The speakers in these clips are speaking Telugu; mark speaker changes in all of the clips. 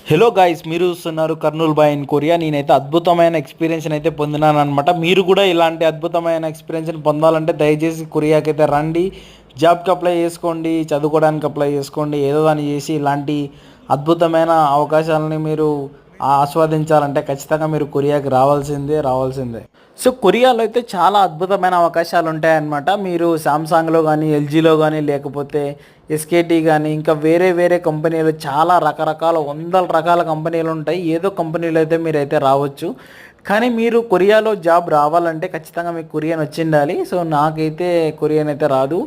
Speaker 1: హలో గాయ్స్, మీరు చూస్తున్నారు కర్నూల్ బాయ్ ఇన్ కొరియా. నేనైతే అద్భుతమైన ఎక్స్పీరియన్స్ అయితే పొందినాను అనమాట. మీరు కూడా ఇలాంటి అద్భుతమైన ఎక్స్పీరియన్స్ని పొందాలంటే దయచేసి కొరియాకి అయితే రండి. జాబ్కి అప్లై చేసుకోండి, చదువుకోవడానికి అప్లై చేసుకోండి, ఏదో దాన్ని చేసి ఇలాంటి అద్భుతమైన అవకాశాలని మీరు ఆస్వాదించాలంటే ఖచ్చితంగా మీరు కొరియాకి రావాల్సిందే. సో కొరియాలో అయితే చాలా అద్భుతమైన అవకాశాలు ఉంటాయన్నమాట. మీరు శాంసంగ్లో కానీ, ఎల్జీలో కానీ, లేకపోతే ఎస్కేటీ కానీ, ఇంకా వేరే వేరే కంపెనీలు, చాలా రకరకాల వందల రకాల కంపెనీలు ఉంటాయి. ఏదో కంపెనీలు అయితే మీరైతే రావచ్చు. కానీ మీరు కొరియాలో జాబ్ రావాలంటే ఖచ్చితంగా మీకు కొరియన్ వచ్చిండాలి. సో నాకైతే కొరియన్ అయితే రాదు.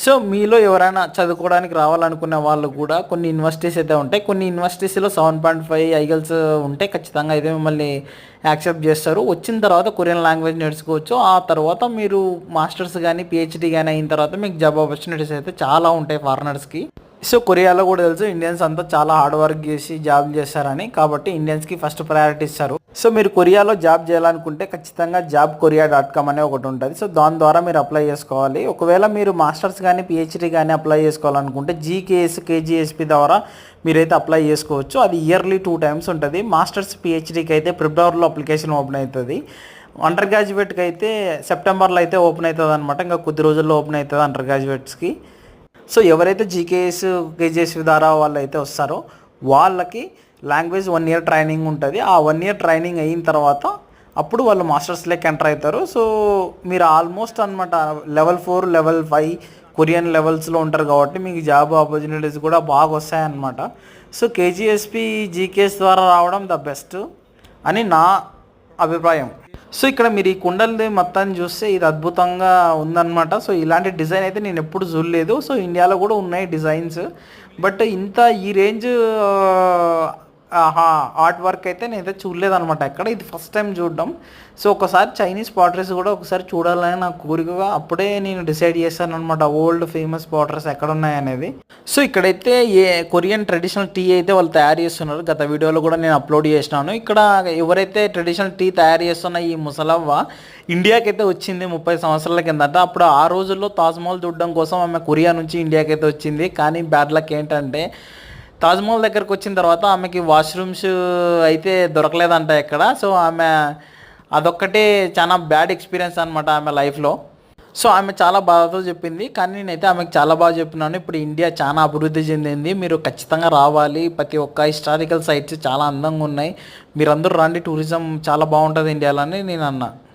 Speaker 1: సో మీలో ఎవరైనా చదువుకోవడానికి రావాలనుకునే వాళ్ళు కూడా కొన్ని యూనివర్సిటీస్ అయితే ఉంటాయి. కొన్ని యూనివర్సిటీస్లో 7.5 ఐగల్స్ ఉంటే ఖచ్చితంగా అయితే మిమ్మల్ని యాక్సెప్ట్ చేస్తారు. వచ్చిన తర్వాత కొరియన్ లాంగ్వేజ్ నేర్చుకోవచ్చు. ఆ తర్వాత మీరు మాస్టర్స్ కానీ, పిహెచ్డీ కానీ అయిన తర్వాత మీకు జాబ్ ఆపర్చునిటీస్ అయితే చాలా ఉంటాయి ఫారినర్స్కి. సో కొరియాలో కూడా తెలుసు ఇండియన్స్ అంతా చాలా హార్డ్ వర్క్ చేసి జాబ్ చేస్తారని, కాబట్టి ఇండియన్స్కి ఫస్ట్ ప్రయారిటీ ఇస్తారు. సో మీరు కొరియాలో జాబ్ చేయాలనుకుంటే ఖచ్చితంగా JobKorea.com అనే ఒకటి ఉంటుంది. సో దాని ద్వారా మీరు అప్లై చేసుకోవాలి. ఒకవేళ మీరు మాస్టర్స్ కానీ, పిహెచ్డీ కానీ అప్లై చేసుకోవాలనుకుంటే జీకేఎస్, కేజీఎస్పీ ద్వారా మీరైతే అప్లై చేసుకోవచ్చు. అది ఇయర్లీ 2 times ఉంటుంది. మాస్టర్స్, పిహెచ్డీకి అయితే ఫిబ్రవరిలో అప్లికేషన్ ఓపెన్ అవుతుంది. అండర్ గ్రాడ్యుయేట్కి అయితే సెప్టెంబర్లో అయితే ఓపెన్ అవుతుంది అనమాట. ఇంకా కొద్ది రోజుల్లో ఓపెన్ అవుతుంది అండర్ గ్రాడ్యుయేట్స్కి. సో ఎవరైతే జీకేఎస్, కేజీఎస్వి ద్వారా వాళ్ళు అయితే వస్తారో వాళ్ళకి లాంగ్వేజ్ 1 year ట్రైనింగ్ ఉంటుంది. ఆ 1 year ట్రైనింగ్ అయిన తర్వాత అప్పుడు వాళ్ళు మాస్టర్స్లోకి ఎంటర్ అవుతారు. సో మీరు ఆల్మోస్ట్ అనమాట లెవెల్ 4, లెవెల్ 5 కొరియన్ లెవెల్స్లో ఉంటారు కాబట్టి మీకు జాబ్ ఆపర్చునిటీస్ కూడా బాగా వస్తాయన్నమాట. సో కేజీఎస్పీ, జీకేఎస్ ద్వారా రావడం ద బెస్ట్ అని నా అభిప్రాయం. సో ఇక్కడ మీరు ఈ కుండల్ని మొత్తాన్ని చూస్తే ఇది అద్భుతంగా ఉందన్నమాట. సో ఇలాంటి డిజైన్ అయితే నేను ఎప్పుడు చూడలేదు. సో ఇండియాలో కూడా ఉన్నాయి డిజైన్స్, బట్ ఇంత ఈ రేంజ్ ఆర్ట్ వర్క్ అయితే నేనైతే చూడలేదన్నమాట ఎక్కడ. ఇది ఫస్ట్ టైం చూడడం. సో ఒకసారి చైనీస్ పాటరీస్ కూడా ఒకసారి చూడాలని నాకు కోరికగా, అప్పుడే నేను డిసైడ్ చేశాను అనమాట ఓల్డ్ ఫేమస్ పాటరీస్ ఎక్కడ ఉన్నాయనేది. సో ఇక్కడైతే కొరియన్ ట్రెడిషనల్ టీ అయితే వాళ్ళు తయారు చేస్తున్నారు. గత వీడియోలో కూడా నేను అప్లోడ్ చేసినాను. ఇక్కడ ఎవరైతే ట్రెడిషనల్ టీ తయారు చేస్తున్న ఈ ముసలవ్వ ఇండియాకి అయితే వచ్చింది 30 సంవత్సరాల కిందట. అప్పుడు ఆ రోజుల్లో తాజ్మహల్ చూడడం కోసం ఆమె కొరియా నుంచి ఇండియాకి అయితే వచ్చింది. కానీ బ్యాడ్ లక్ ఏంటంటే తాజ్మహల్ దగ్గరకు వచ్చిన తర్వాత ఆమెకి వాష్రూమ్స్ అయితే దొరకలేదంట ఎక్కడ. సో ఆమె అదొక్కటే చాలా బ్యాడ్ ఎక్స్పీరియన్స్ అనమాట ఆమె లైఫ్లో. సో ఆమె చాలా బాధతో చెప్పింది, కానీ నేనైతే ఆమెకు చాలా బాగా చెప్పినాను. ఇప్పుడు ఇండియా చాలా అభివృద్ధి చెందింది, మీరు ఖచ్చితంగా రావాలి. ప్రతి ఒక్క హిస్టారికల్ సైట్స్ చాలా అందంగా ఉన్నాయి, మీరందరూ రండి, టూరిజం చాలా బాగుంటుంది ఇండియాలో అని నేను అన్నా.